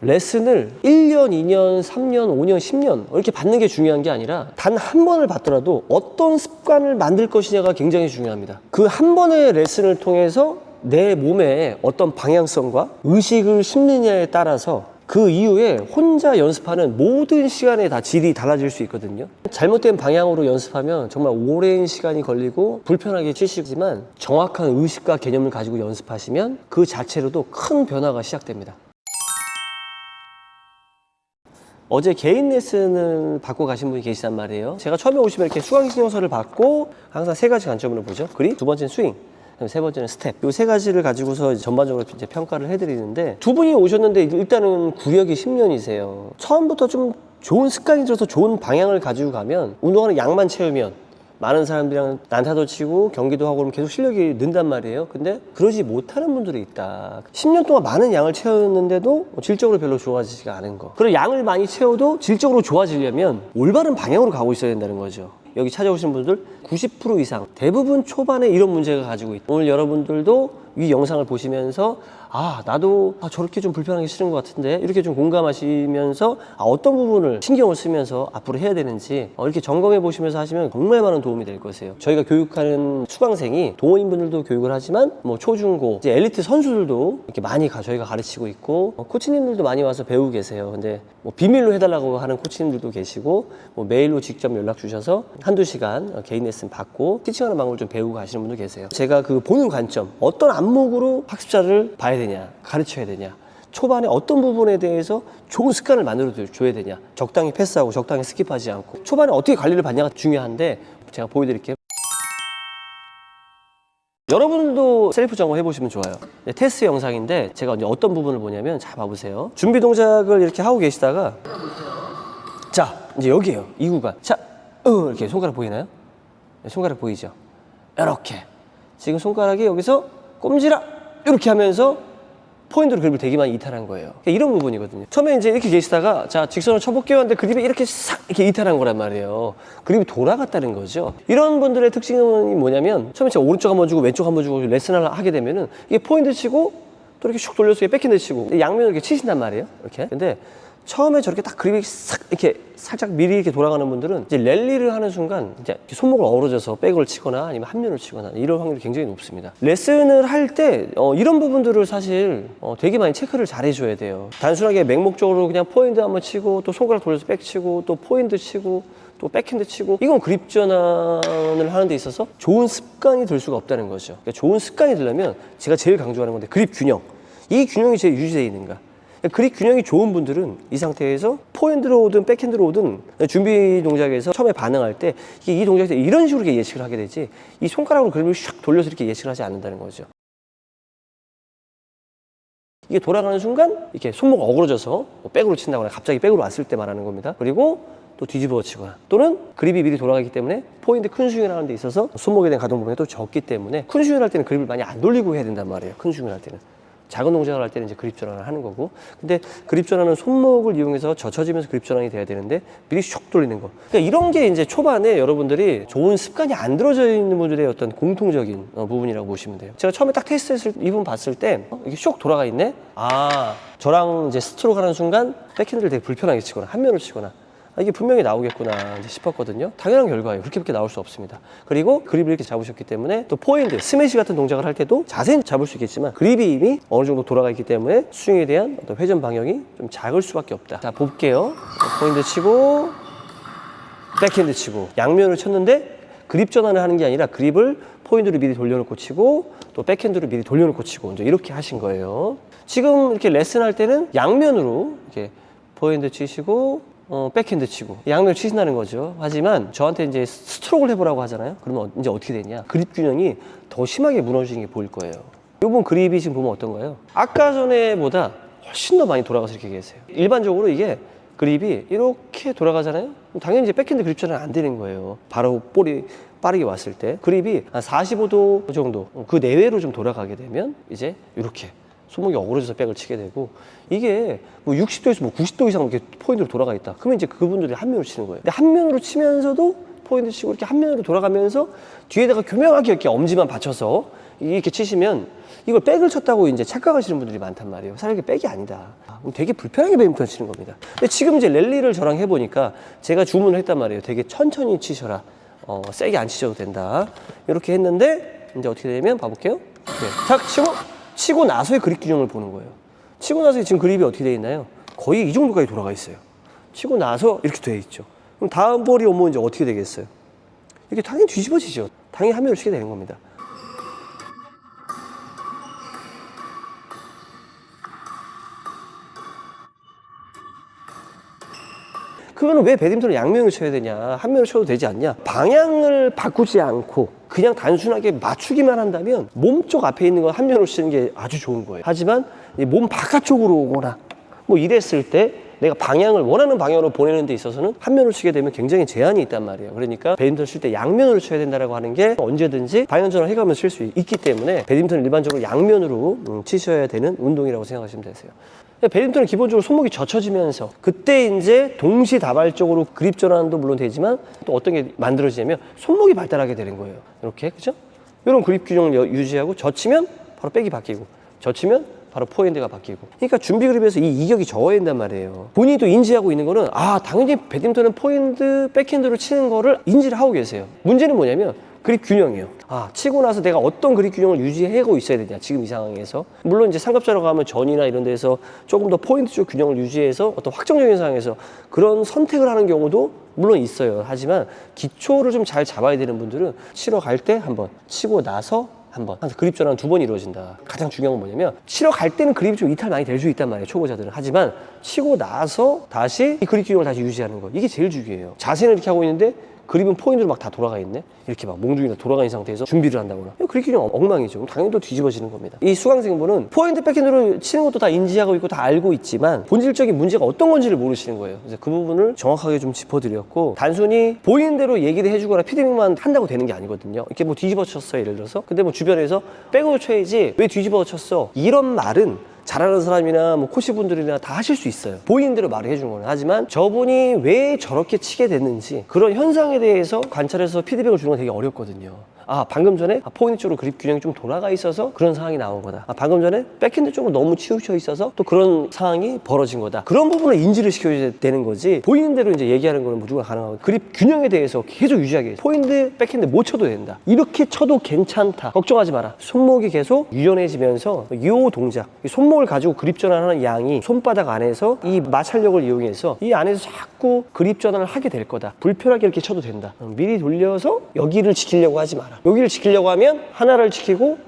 레슨을 1년, 2년, 3년, 5년, 10년 이렇게 받는 게 중요한 게 아니라 단 한 번을 받더라도 어떤 습관을 만들 것이냐가 굉장히 중요합니다. 그 한 번의 레슨을 통해서 내 몸에 어떤 방향성과 의식을 심느냐에 따라서 그 이후에 혼자 연습하는 모든 시간에 다 질이 달라질 수 있거든요. 잘못된 방향으로 연습하면 정말 오랜 시간이 걸리고 불편하게 치시지만 정확한 의식과 개념을 가지고 연습하시면 그 자체로도 큰 변화가 시작됩니다. 어제 개인 레슨을 받고 가신 분이 계시단 말이에요. 제가 처음에 오시면 이렇게 수강신청서를 받고 항상 세 가지 관점으로 보죠. 그립, 두 번째는 스윙, 세 번째는 스텝. 이 세 가지를 가지고서 전반적으로 이제 평가를 해드리는데, 두 분이 오셨는데 일단은 구력이 10년이세요. 처음부터 좀 좋은 습관이 들어서 좋은 방향을 가지고 가면, 운동하는 양만 채우면 많은 사람들이랑 난타도 치고 경기도 하고 그러면 계속 실력이 는단 말이에요. 근데 그러지 못하는 분들이 있다. 10년 동안 많은 양을 채웠는데도 질적으로 별로 좋아지지가 않은 거. 그리고 양을 많이 채워도 질적으로 좋아지려면 올바른 방향으로 가고 있어야 된다는 거죠. 여기 찾아오신 분들 90% 이상 대부분 초반에 이런 문제가 가지고 있다. 오늘 여러분들도 이 영상을 보시면서 나도 저렇게 좀 불편하게 싫은 것 같은데, 이렇게 좀 공감하시면서 어떤 부분을 신경을 쓰면서 앞으로 해야 되는지 이렇게 점검해 보시면서 하시면 정말 많은 도움이 될 것이에요. 저희가 교육하는 수강생이 동호인분들도 교육을 하지만 뭐 초중고 이제 엘리트 선수들도 이렇게 많이 저희가 가르치고 있고, 코치님들도 많이 와서 배우고 계세요. 근데 뭐 비밀로 해달라고 하는 코치님들도 계시고, 뭐 메일로 직접 연락 주셔서 한두 시간 개인 레슨 받고 티칭하는 방법을 좀 배우고 가시는 분도 계세요. 제가 그 보는 관점, 어떤 안목으로 학습자를 봐야 되냐, 가르쳐야 되냐, 초반에 어떤 부분에 대해서 좋은 습관을 만들어 줘야 되냐, 적당히 패스하고 적당히 스킵하지 않고 초반에 어떻게 관리를 받냐가 중요한데, 제가 보여드릴게요. 여러분들도 셀프 점검 해보시면 좋아요. 테스트 영상인데 제가 이제 어떤 부분을 보냐면, 잘 봐보세요. 준비 동작을 이렇게 하고 계시다가, 자 이제 여기에요. 이 구간. 자 이렇게 손가락 보이나요? 손가락 보이죠? 이렇게 지금 손가락이 여기서 꼼지락 이렇게 하면서 포인트로 그립을 되게 많이 이탈한 거예요. 이런 부분이거든요. 처음에 이제 이렇게 계시다가 자 직선을 쳐볼게요 하는데 그립이 이렇게 싹 이렇게 이탈한 거란 말이에요. 그립이 돌아갔다는 거죠. 이런 분들의 특징은 뭐냐면, 처음에 제가 오른쪽 한번 주고 왼쪽 한번 주고 레슨을 하게 되면은 이게 포인트 치고 또 이렇게 슉 돌려서 백핸드 치고 양면을 이렇게 치신단 말이에요. 이렇게. 근데 처음에 저렇게 딱 그립이 싹 이렇게 살짝 미리 이렇게 돌아가는 분들은 이제 랠리를 하는 순간 이제 손목을 어우러져서 백을 치거나 아니면 합면을 치거나 이런 확률이 굉장히 높습니다. 레슨을 할 때 이런 부분들을 사실 되게 많이 체크를 잘 해줘야 돼요. 단순하게 맹목적으로 그냥 포인트 한번 치고 또 손가락 돌려서 백 치고 또 포인트 치고 또 백핸드 치고, 이건 그립 전환을 하는 데 있어서 좋은 습관이 될 수가 없다는 거죠. 그러니까 좋은 습관이 되려면 제가 제일 강조하는 건데, 그립 균형. 이 균형이 제일 유지되어 있는가. 그립 균형이 좋은 분들은 이 상태에서 포핸드로 오든 백핸드로 오든 준비 동작에서 처음에 반응할 때 이 동작에서 이런 식으로 이렇게 예측을 하게 되지, 이 손가락으로 그립을 샥 돌려서 이렇게 예측을 하지 않는다는 거죠. 이게 돌아가는 순간 이렇게 손목 어그러져서 백으로 친다거나 갑자기 백으로 왔을 때 말하는 겁니다. 그리고 또 뒤집어 치거나, 또는 그립이 미리 돌아가기 때문에 포인트 큰 스윙을 하는 데 있어서 손목에 대한 가동 부분이 또 적기 때문에 큰 스윙을 할 때는 그립을 많이 안 돌리고 해야 된단 말이에요. 큰 스윙을 할 때는. 작은 동작을 할 때는 이제 그립 전환을 하는 거고, 근데 그립 전환은 손목을 이용해서 젖혀지면서 그립 전환이 돼야 되는데 미리 슉 돌리는 거. 그러니까 이런 게 이제 초반에 여러분들이 좋은 습관이 안 들어져 있는 분들의 어떤 공통적인 부분이라고 보시면 돼요. 제가 처음에 딱 테스트했을 때 이분 봤을 때 이게 슉 돌아가 있네. 저랑 이제 스트로크 하는 순간 백핸드를 되게 불편하게 치거나 한면을 치거나, 이게 분명히 나오겠구나 이제 싶었거든요. 당연한 결과예요. 그렇게밖에 나올 수 없습니다. 그리고 그립을 이렇게 잡으셨기 때문에 또 포핸드, 스매시 같은 동작을 할 때도 자세히 잡을 수 있겠지만 그립이 이미 어느 정도 돌아가 있기 때문에 스윙에 대한 어떤 회전 방향이 좀 작을 수밖에 없다. 자, 볼게요. 포핸드 치고 백핸드 치고 양면을 쳤는데 그립 전환을 하는 게 아니라 그립을 포핸드로 미리 돌려놓고 치고 또 백핸드로 미리 돌려놓고 치고 이제 이렇게 하신 거예요. 지금 이렇게 레슨할 때는 양면으로 이렇게 포핸드 치시고 백핸드 치고 양면을 치신다는 거죠. 하지만 저한테 이제 스트로크를 해보라고 하잖아요. 그러면 이제 어떻게 되냐, 그립 균형이 더 심하게 무너지는 게 보일 거예요. 이번 그립이 지금 보면 어떤가요? 아까 전에보다 훨씬 더 많이 돌아가서 이렇게 계세요. 일반적으로 이게 그립이 이렇게 돌아가잖아요. 당연히 이제 백핸드 그립 전환 안 되는 거예요. 바로 볼이 빠르게 왔을 때 그립이 한 45도 정도 그 내외로 좀 돌아가게 되면 이제 이렇게 손목이 어그러져서 백을 치게 되고, 이게 뭐 60도에서 뭐 90도 이상 이렇게 포인트로 돌아가 있다. 그러면 이제 그분들이 한면으로 치는 거예요. 근데 한면으로 치면서도 포인트 치고 이렇게 한면으로 돌아가면서 뒤에다가 교묘하게 이렇게 엄지만 받쳐서 이렇게 치시면 이걸 백을 쳤다고 이제 착각하시는 분들이 많단 말이에요. 사실 이게 백이 아니다. 되게 불편하게 배드민턴 치는 겁니다. 근데 지금 이제 랠리를 저랑 해보니까 제가 주문을 했단 말이에요. 되게 천천히 치셔라. 세게 안 치셔도 된다. 이렇게 했는데 이제 어떻게 되냐면 봐볼게요. 네, 탁 치고 나서의 그립 균형을 보는 거예요. 치고 나서 지금 그립이 어떻게 되어 있나요? 거의 이 정도까지 돌아가 있어요. 치고 나서 이렇게 되어 있죠. 그럼 다음 볼이 오면 이제 어떻게 되겠어요? 이게 당연히 뒤집어지죠. 당연히 한 면을 치게 되는 겁니다. 그러면 왜 배드민턴을 양면을 쳐야 되냐? 한 면을 쳐도 되지 않냐? 방향을 바꾸지 않고 그냥 단순하게 맞추기만 한다면 몸쪽 앞에 있는 건 한 면으로 치는 게 아주 좋은 거예요. 하지만 몸 바깥쪽으로 오거나 뭐 이랬을 때 내가 방향을 원하는 방향으로 보내는 데 있어서는 한 면으로 치게 되면 굉장히 제한이 있단 말이에요. 그러니까 배드민턴 칠 때 양면으로 쳐야 된다고 하는 게 언제든지 방향 전환 해가면서 칠 수 있기 때문에 배드민턴은 일반적으로 양면으로 치셔야 되는 운동이라고 생각하시면 되세요. 배드민턴은 기본적으로 손목이 젖혀지면서 그때 이제 동시다발적으로 그립 전환도 물론 되지만 또 어떤 게 만들어지냐면 손목이 발달하게 되는 거예요. 이렇게, 그죠? 이런 그립 균형을 유지하고 젖히면 바로 백이 바뀌고 젖히면 바로 포핸드가 바뀌고. 그러니까 준비 그립에서 이 이격이 적어야 된단 말이에요. 본인이 또 인지하고 있는 거는 당연히 배드민턴은 포핸드, 백핸드로 치는 거를 인지를 하고 계세요. 문제는 뭐냐면 그립 균형이에요. 치고 나서 내가 어떤 그립 균형을 유지하고 있어야 되냐, 지금 이 상황에서. 물론 이제 상급자로 가면 전이나 이런 데서 조금 더 포인트 쪽 균형을 유지해서 어떤 확정적인 상황에서 그런 선택을 하는 경우도 물론 있어요. 하지만 기초를 좀 잘 잡아야 되는 분들은 치러 갈 때 한 번, 치고 나서 한 번, 그립 전환 2번 이루어진다. 가장 중요한 건 뭐냐면 치러 갈 때는 그립이 좀 이탈 많이 될 수 있단 말이에요, 초보자들은. 하지만 치고 나서 다시 이 그립 균형을 다시 유지하는 거, 이게 제일 중요해요. 자세는 이렇게 하고 있는데 그립은 포인트로 막 다 돌아가 있네? 이렇게 막 몽둥이로 돌아가 있는 상태에서 준비를 한다거나. 그립 균형 엉망이죠. 당연히 또 뒤집어지는 겁니다. 이 수강생분은 포인트 백핸드로 치는 것도 다 인지하고 있고 다 알고 있지만 본질적인 문제가 어떤 건지를 모르시는 거예요. 그래서 그 부분을 정확하게 좀 짚어드렸고, 단순히 보이는 대로 얘기를 해주거나 피드백만 한다고 되는 게 아니거든요. 이렇게 뭐 뒤집어 쳤어, 예를 들어서. 근데 뭐 주변에서 백으로 쳐야지 왜 뒤집어 쳤어? 이런 말은 잘하는 사람이나 뭐 코치분들이나 다 하실 수 있어요. 보이는 대로 말을 해주는 거는. 하지만 저분이 왜 저렇게 치게 됐는지 그런 현상에 대해서 관찰해서 피드백을 주는 건 되게 어렵거든요. 방금 전에 포인트 쪽으로 그립 균형이 좀 돌아가 있어서 그런 상황이 나온 거다. 방금 전에 백핸드 쪽으로 너무 치우쳐 있어서 또 그런 상황이 벌어진 거다. 그런 부분을 인지를 시켜야 되는 거지, 보이는 대로 이제 얘기하는 거는 무조건 가능하고, 그립 균형에 대해서 계속 유지하게, 포인트 백핸드 못 쳐도 된다, 이렇게 쳐도 괜찮다, 걱정하지 마라. 손목이 계속 유연해지면서 이 동작, 이 손목을 가지고 그립 전환하는 양이 손바닥 안에서 이 마찰력을 이용해서 이 안에서 자꾸 그립 전환을 하게 될 거다. 불편하게 이렇게 쳐도 된다. 미리 돌려서 여기를 지키려고 하지 마라. 여기를 지키려고 하면 하나를 지키고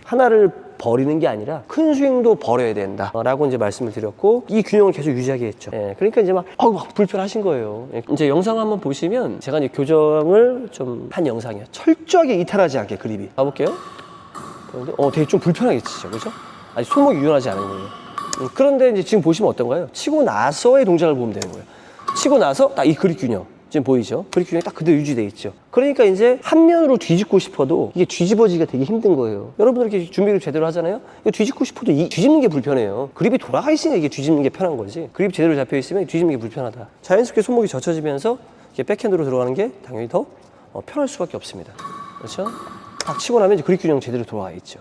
하나를 버리는 게 아니라 큰 스윙도 버려야 된다 라고 이제 말씀을 드렸고, 이 균형을 계속 유지하게 했죠. 그러니까 이제 막 불편하신 거예요. 이제 영상 한번 보시면 제가 이제 교정을 좀 한 영상이에요. 철저하게 이탈하지 않게 그립이. 가볼게요. 되게 좀 불편하게 치죠, 그죠? 아직 손목이 유연하지 않은 거예요. 그런데 이제 지금 보시면 어떤가요? 치고 나서의 동작을 보면 되는 거예요. 치고 나서 딱 이 그립 균형 지금 보이죠? 그립 균형이 딱 그대로 유지돼 있죠. 그러니까 이제 한 면으로 뒤집고 싶어도 이게 뒤집어지기가 되게 힘든 거예요. 여러분들 이렇게 준비를 제대로 하잖아요? 이거 뒤집고 싶어도 뒤집는 게 불편해요. 그립이 돌아가 있으니까 이게 뒤집는 게 편한 거지. 그립이 제대로 잡혀 있으면 뒤집는 게 불편하다. 자연스럽게 손목이 젖혀지면서 이게 백핸드로 들어가는 게 당연히 더 편할 수밖에 없습니다. 그렇죠? 딱 치고 나면 이제 그립 균형 제대로 돌아가 있죠.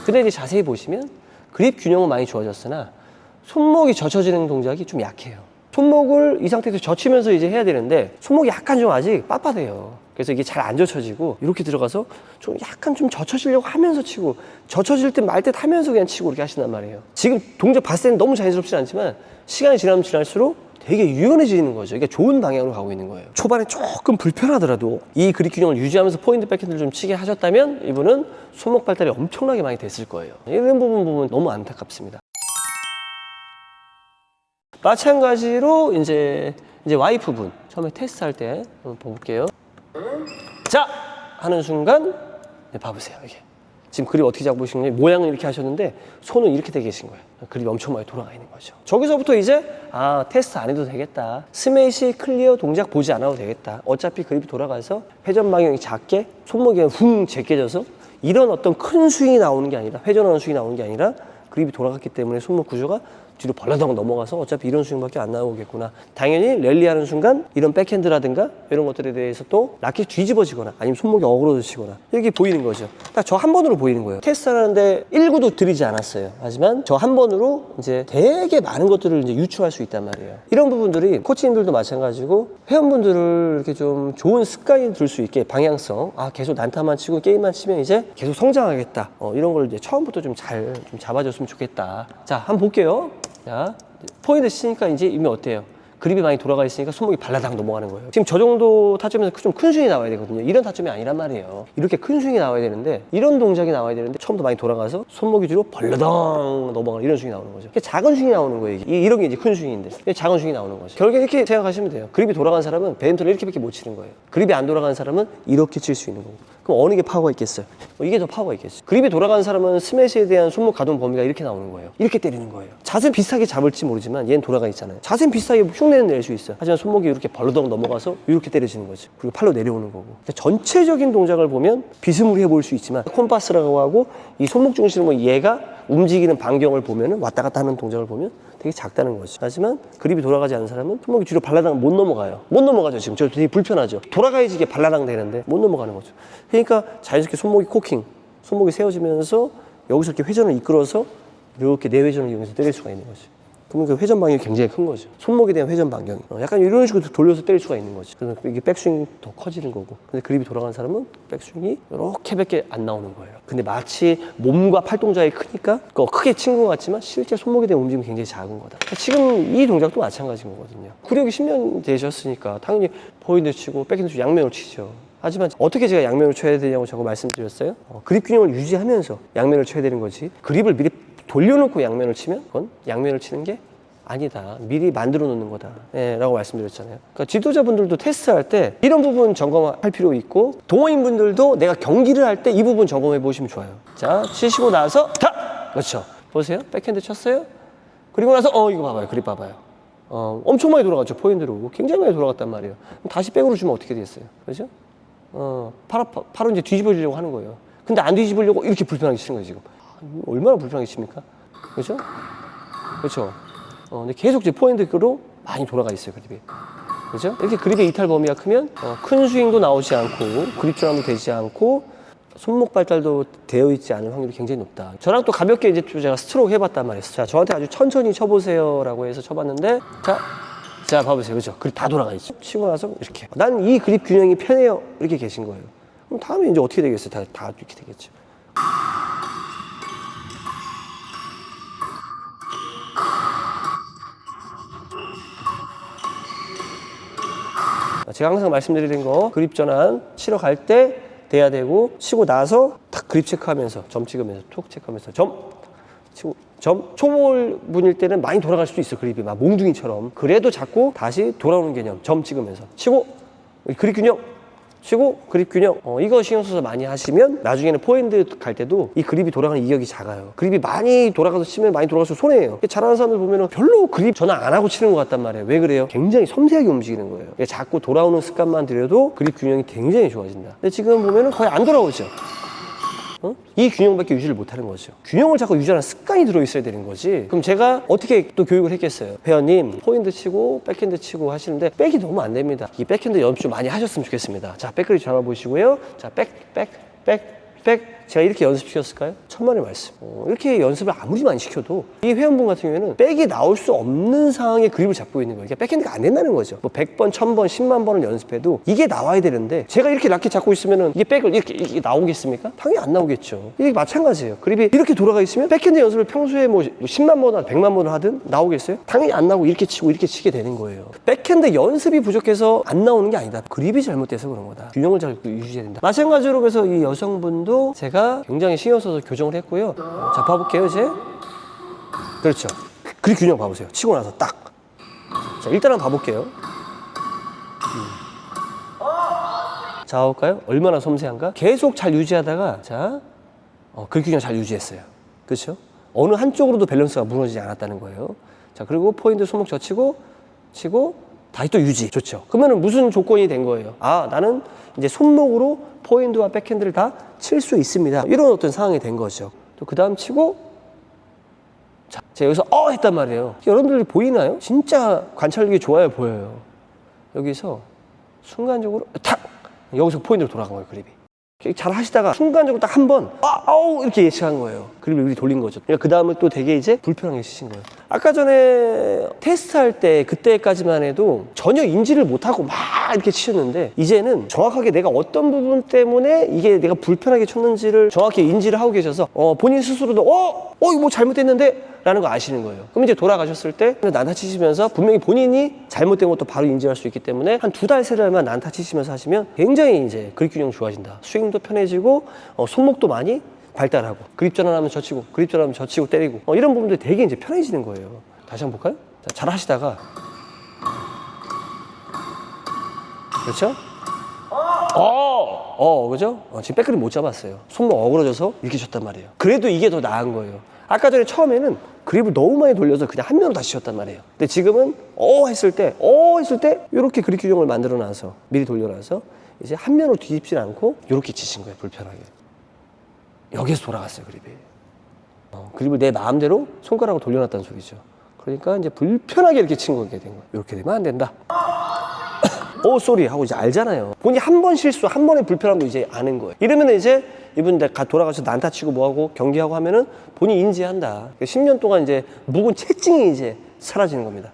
근데 이제 자세히 보시면 그립 균형은 많이 좋아졌으나 손목이 젖혀지는 동작이 좀 약해요. 손목을 이 상태에서 젖히면서 이제 해야 되는데 손목이 약간 좀 아직 빳빳해요. 그래서 이게 잘 안 젖혀지고 이렇게 들어가서 좀 약간 좀 젖혀지려고 하면서 치고, 젖혀질 듯 말 듯 하면서 그냥 치고 이렇게 하신단 말이에요. 지금 동작 봤을 때는 너무 자연스럽진 않지만 시간이 지나면 지날수록 되게 유연해지는 거죠. 그러니까 좋은 방향으로 가고 있는 거예요. 초반에 조금 불편하더라도 이 그립 균형을 유지하면서 포인트 백핸드를 좀 치게 하셨다면 이분은 손목 발달이 엄청나게 많이 됐을 거예요. 이런 부분 보면 너무 안타깝습니다. 마찬가지로 이제 와이프분 처음에 테스트할 때 한번 볼게요. 자! 하는 순간 봐보세요. 이게 지금 그립 어떻게 잡으시는지 모양은 이렇게 하셨는데 손은 이렇게 돼 계신 거예요. 그립이 엄청 많이 돌아가 있는 거죠. 저기서부터 이제 테스트 안 해도 되겠다, 스매시 클리어 동작 보지 않아도 되겠다, 어차피 그립이 돌아가서 회전 방향이 작게 손목이 훅 제껴져서 이런 어떤 큰 스윙이 나오는 게 아니라, 회전하는 스윙이 나오는 게 아니라 그립이 돌아갔기 때문에 손목 구조가 뒤로 벌러덩 넘어가서 어차피 이런 스윙밖에 안 나오겠구나. 당연히 랠리하는 순간 이런 백핸드라든가 이런 것들에 대해서 또 라켓이 뒤집어지거나 아니면 손목이 어그러지거나 이게 보이는 거죠. 딱 저 한 번으로 보이는 거예요. 테스트하는데 1구도 들이지 않았어요. 하지만 저 한 번으로 이제 되게 많은 것들을 이제 유추할 수 있단 말이에요. 이런 부분들이 코치님들도 마찬가지고 회원분들을 이렇게 좀 좋은 습관이 들 수 있게 방향성, 계속 난타만 치고 게임만 치면 이제 계속 성장하겠다. 이런 걸 이제 처음부터 좀 잘 좀 잡아줬으면 좋겠다. 자, 한번 볼게요. 자, 포인트 치니까 이제 이미 어때요? 그립이 많이 돌아가 있으니까 손목이 발라당 넘어가는 거예요. 지금 저 정도 타점에서 좀 큰 스윙이 나와야 되거든요. 이런 타점이 아니란 말이에요. 이렇게 큰 스윙이 나와야 되는데 이런 동작이 나와야 되는데 처음부터 많이 돌아가서 손목이 뒤로 벌러덩 넘어가는 이런 스윙이 나오는 거죠. 작은 스윙이 나오는 거예요. 이런 게 이제 큰 스윙인데 작은 스윙이 나오는 거죠. 결국에 이렇게 생각하시면 돼요. 그립이 돌아간 사람은 배드민턴을 이렇게밖에 못 치는 거예요. 그립이 안 돌아가는 사람은 이렇게 칠 수 있는 거고. 그럼 어느 게 파워가 있겠어요? 이게 더 파워가 있겠어요. 그립이 돌아가는 사람은 스매시에 대한 손목 가동 범위가 이렇게 나오는 거예요. 이렇게 때리는 거예요. 자세는 비슷하게 잡을지 모르지만 얘는 돌아가 있잖아요. 자세는 비슷하게 흉내는 낼 수 있어요. 하지만 손목이 이렇게 벌러덩 넘어가서 이렇게 때려지는 거죠. 그리고 팔로 내려오는 거고. 전체적인 동작을 보면 비스무리해 보일 수 있지만 콤파스라고 하고 이 손목 중심은 얘가 움직이는 반경을 보면 왔다 갔다 하는 동작을 보면 되게 작다는 거죠. 하지만 그립이 돌아가지 않는 사람은 손목이 뒤로 발라당 못 넘어가요. 못 넘어가죠. 지금 저 되게 불편하죠. 돌아가야지 이게 발라당 되는데 못 넘어가는 거죠. 그러니까 자연스럽게 손목이 코킹, 손목이 세워지면서 여기서 이렇게 회전을 이끌어서 이렇게 내회전을 이용해서 때릴 수가 있는 거죠. 그러면 그 회전 반경이 굉장히 큰 거죠. 손목에 대한 회전 반경이. 약간 이런 식으로 돌려서 때릴 수가 있는 거죠. 그래서 이게 백스윙이 더 커지는 거고. 근데 그립이 돌아가는 사람은 백스윙이 이렇게밖에 안 나오는 거예요. 근데 마치 몸과 팔 동작이 크니까 크게 친 것 같지만 실제 손목에 대한 움직임이 굉장히 작은 거다. 지금 이 동작도 마찬가지인 거거든요. 구력이 10년 되셨으니까 당연히 포인트 치고 백핸드 치고 양면으로 치죠. 하지만 어떻게 제가 양면을 쳐야 되냐고 자꾸 말씀드렸어요. 그립 균형을 유지하면서 양면을 쳐야 되는 거지. 그립을 미리 돌려놓고 양면을 치면 그건 양면을 치는 게 아니다. 미리 만들어 놓는 거다. 라고 말씀드렸잖아요. 그러니까 지도자분들도 테스트할 때 이런 부분 점검할 필요 있고 동호인분들도 내가 경기를 할 때 이 부분 점검해 보시면 좋아요. 자, 치시고 나서 다! 그렇죠. 보세요. 백핸드 쳤어요. 그리고 나서 이거 봐봐요. 그립 봐봐요. 엄청 많이 돌아갔죠. 포인트로. 굉장히 많이 돌아갔단 말이에요. 그럼 다시 백으로 주면 어떻게 됐어요? 그렇죠? 팔은 이제 뒤집어주려고 하는 거예요. 근데 안 뒤집으려고 이렇게 불편하게 치는 거예요, 지금. 얼마나 불편하게 칩니까? 그렇죠? 그렇죠? 근데 계속 이제 포인트로 많이 돌아가 있어요, 그립이. 그렇죠? 이렇게 그립의 이탈 범위가 크면 큰 스윙도 나오지 않고 그립 전환도 되지 않고 손목 발달도 되어 있지 않은 확률이 굉장히 높다. 저랑 또 가볍게 이제 제가 스트로크 해봤단 말이에요. 자, 저한테 아주 천천히 쳐보세요라고 해서 쳐봤는데 자, 봐보세요. 그렇죠? 그립 다 돌아가 있죠. 치고 나서 이렇게. 난 이 그립 균형이 편해요. 이렇게 계신 거예요. 그럼 다음에 이제 어떻게 되겠어요? 다 이렇게 되겠죠. 제가 항상 말씀드리는 거 그립 전환 치러 갈 때 돼야 되고 치고 나서 딱 그립 체크하면서 점 찍으면서 톡 체크하면서 점 치고 점. 초보분일 때는 많이 돌아갈 수도 있어. 그립이 막 몽둥이처럼. 그래도 자꾸 다시 돌아오는 개념. 점 찍으면서 치고 그립 균형 치고 그립 균형. 이거 신경 써서 많이 하시면 나중에는 포핸드 갈 때도 이 그립이 돌아가는 이력이 작아요. 그립이 많이 돌아가서 치면 많이 돌아갈수록 손해예요. 잘하는 사람들 보면은 별로 그립 전환 안 하고 치는 것 같단 말이에요. 왜 그래요? 굉장히 섬세하게 움직이는 거예요. 자꾸 돌아오는 습관만 들여도 그립 균형이 굉장히 좋아진다. 근데 지금 보면은 거의 안 돌아오죠. 이 균형밖에 유지를 못하는 거죠. 균형을 자꾸 유지하는 습관이 들어있어야 되는 거지. 그럼 제가 어떻게 또 교육을 했겠어요? 회원님 포인트 치고 백핸드 치고 하시는데 백이 너무 안 됩니다. 이 백핸드 연습 좀 많이 하셨으면 좋겠습니다. 자, 백그립 잡아보시고요. 자, 백 제가 이렇게 연습시켰을까요? 천만의 말씀. 이렇게 연습을 아무리 많이 시켜도 이 회원분 같은 경우에는 백이 나올 수 없는 상황에 그립을 잡고 있는 거예요. 그러니까 백핸드가 안 된다는 거죠. 뭐 100번, 1000번, 10만 번을 연습해도 이게 나와야 되는데 제가 이렇게 라켓 잡고 있으면은 이게 백을 이렇게 나오겠습니까? 당연히 안 나오겠죠. 이게 마찬가지예요. 그립이 이렇게 돌아가 있으면 백핸드 연습을 평소에 뭐 10만 번, 100만 번을 하든 나오겠어요? 당연히 안 나오고 이렇게 치고 이렇게 치게 되는 거예요. 백핸드 연습이 부족해서 안 나오는 게 아니다. 그립이 잘못돼서 그런 거다. 균형을 잘 유지해야 된다. 마찬가지로 그래서 이 여성분도 제가 굉장히 신경 써서 교정을 했고요. 자, 봐볼게요, 이제. 그렇죠. 그립 균형 봐보세요. 치고 나서 딱. 자, 일단 한번 봐볼게요. 자, 볼까요? 얼마나 섬세한가? 계속 잘 유지하다가, 자, 그립 균형 잘 유지했어요. 그렇죠? 어느 한쪽으로도 밸런스가 무너지지 않았다는 거예요. 자, 그리고 포인트 손목 젖히고, 치고, 다시 또 유지. 좋죠. 그러면 무슨 조건이 된 거예요? 나는 이제 손목으로 포인트와 백핸드를 다 칠 수 있습니다. 이런 어떤 상황이 된 거죠. 또 그 다음 치고 자, 제가 여기서 했단 말이에요. 여러분들이 보이나요? 진짜 관찰력이 좋아요, 보여요. 여기서 순간적으로 탁! 여기서 포인트로 돌아간 거예요, 그립이. 잘 하시다가 순간적으로 딱 한 번 아우 이렇게 예측한 거예요. 그립을 미리 돌린 거죠. 그 다음에 또 되게 이제 불편하게 치신 거예요. 아까 전에 테스트할 때 그때까지만 해도 전혀 인지를 못하고 막 이렇게 치셨는데 이제는 정확하게 내가 어떤 부분 때문에 이게 내가 불편하게 쳤는지를 정확히 인지를 하고 계셔서 본인 스스로도 이거 뭐 잘못됐는데 라는 거 아시는 거예요. 그럼 이제 돌아가셨을 때 난타 치시면서 분명히 본인이 잘못된 것도 바로 인지할 수 있기 때문에 한 2달, 3달만 난타 치시면서 하시면 굉장히 이제 그립 균형 좋아진다. 스윙도 편해지고 손목도 많이 발달하고 그립 전환하면 젖히고 그립 전환하면 젖히고 때리고 이런 부분들이 되게 이제 편해지는 거예요. 다시 한번 볼까요? 자, 잘 하시다가 그렇죠? 그죠? 지금 백그립 못 잡았어요. 손목 어그러져서 이렇게 쳤단 말이에요. 그래도 이게 더 나은 거예요. 아까 전에 처음에는 그립을 너무 많이 돌려서 그냥 한 면으로 다시 쳤단 말이에요. 근데 지금은 했을 때 이렇게 그립 균형을 만들어 놔서 미리 돌려놔서 이제 한 면으로 뒤집지 않고 이렇게 치신 거예요. 불편하게. 여기서 돌아갔어요, 그립이. 그립을 내 마음대로 손가락으로 돌려놨다는 소리죠. 그러니까 이제 불편하게 이렇게 친 거게 된 거예요. 이렇게 되면 안 된다. 쏘리 하고 이제 알잖아요. 본인이 한 번 실수, 한 번의 불편함도 이제 아는 거예요. 이러면 이제 이분들 돌아가서 난타 치고 뭐하고 경기하고 하면은 본인이 인지한다. 10년 동안 이제 묵은 채증이 이제 사라지는 겁니다.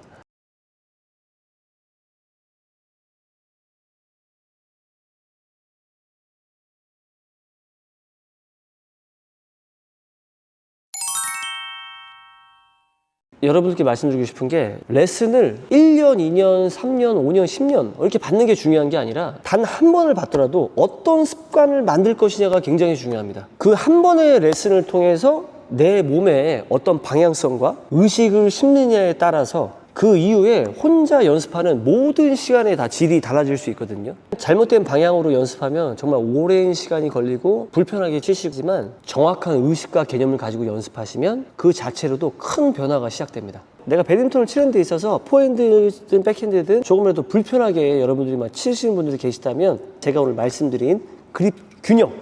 여러분들께 말씀드리고 싶은 게 레슨을 1년, 2년, 3년, 5년, 10년 이렇게 받는 게 중요한 게 아니라 단 한 번을 받더라도 어떤 습관을 만들 것이냐가 굉장히 중요합니다. 그 한 번의 레슨을 통해서 내 몸에 어떤 방향성과 의식을 심느냐에 따라서 그 이후에 혼자 연습하는 모든 시간에 다 질이 달라질 수 있거든요. 잘못된 방향으로 연습하면 정말 오랜 시간이 걸리고 불편하게 치시지만 정확한 의식과 개념을 가지고 연습하시면 그 자체로도 큰 변화가 시작됩니다. 내가 배드민턴을 치는 데 있어서 포핸드든 백핸드든 조금이라도 불편하게 여러분들이 막 치시는 분들이 계시다면 제가 오늘 말씀드린 그립 균형,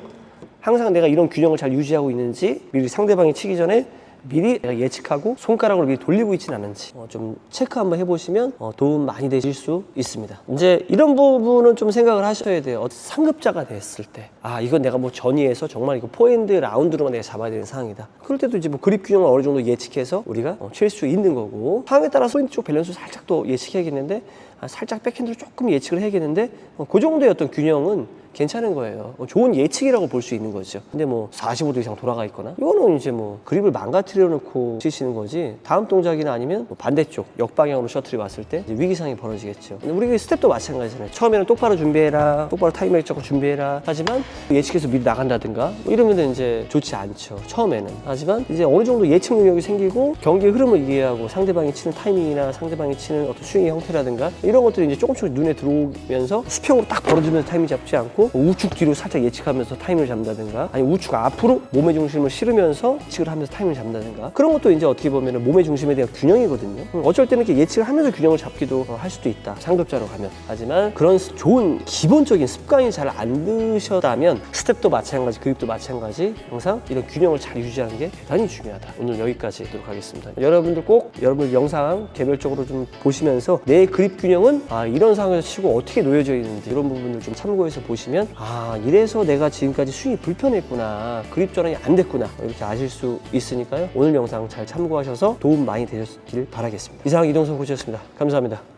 항상 내가 이런 균형을 잘 유지하고 있는지 미리 상대방이 치기 전에 미리 내가 예측하고 손가락으로 미리 돌리고 있지는 않은지 좀 체크 한번 해보시면 도움 많이 되실 수 있습니다. 이제 이런 부분은 좀 생각을 하셔야 돼요. 상급자가 됐을 때 이건 내가 뭐 전위에서 정말 이거 포핸드 라운드로만 내가 잡아야 되는 상황이다. 그럴 때도 이제 뭐 그립 균형을 어느 정도 예측해서 우리가 칠 수 있는 거고, 상황에 따라 포인트 쪽 밸런스 살짝 또 예측해야겠는데 살짝 백핸드로 조금 예측을 해야겠는데 그 정도의 어떤 균형은 괜찮은 거예요. 좋은 예측이라고 볼 수 있는 거죠. 근데 뭐 45도 이상 돌아가 있거나 이거는 이제 뭐 그립을 망가뜨려 놓고 치시는 거지, 다음 동작이나 아니면 뭐 반대쪽 역방향으로 셔틀이 왔을 때 이제 위기상이 벌어지겠죠. 근데 우리 스텝도 마찬가지잖아요. 처음에는 똑바로 준비해라, 똑바로 타이밍 조금 준비해라 하지만 예측해서 미리 나간다든가 뭐 이러면 이제 좋지 않죠, 처음에는. 하지만 이제 어느 정도 예측 능력이 생기고 경기의 흐름을 이해하고 상대방이 치는 타이밍이나 상대방이 치는 어떤 스윙의 형태라든가 이런 것들이 이제 조금씩 눈에 들어오면서 수평으로 딱 벌어지면서 타이밍 잡지 않고 우측 뒤로 살짝 예측하면서 타이밍을 잡는다든가, 아니 우측 앞으로 몸의 중심을 실으면서 예측을 하면서 타이밍을 잡는다든가, 그런 것도 이제 어떻게 보면 몸의 중심에 대한 균형이거든요. 어쩔 때는 이렇게 예측을 하면서 균형을 잡기도 할 수도 있다, 상급자로 가면. 하지만 그런 좋은 기본적인 습관이 잘 안 드셨다면 스텝도 마찬가지, 그립도 마찬가지, 항상 이런 균형을 잘 유지하는 게 대단히 중요하다. 오늘 여기까지 하도록 하겠습니다. 여러분들 꼭 여러분들 영상 개별적으로 좀 보시면서 내 그립 균형은 이런 상황에서 치고 어떻게 놓여져 있는지 이런 부분을 좀 참고해서 보시면 이래서 내가 지금까지 스윙이 불편했구나, 그립 전환이 안 됐구나, 이렇게 아실 수 있으니까요. 오늘 영상 잘 참고하셔서 도움 많이 되셨길 바라겠습니다. 이상 이동성 코치였습니다. 감사합니다.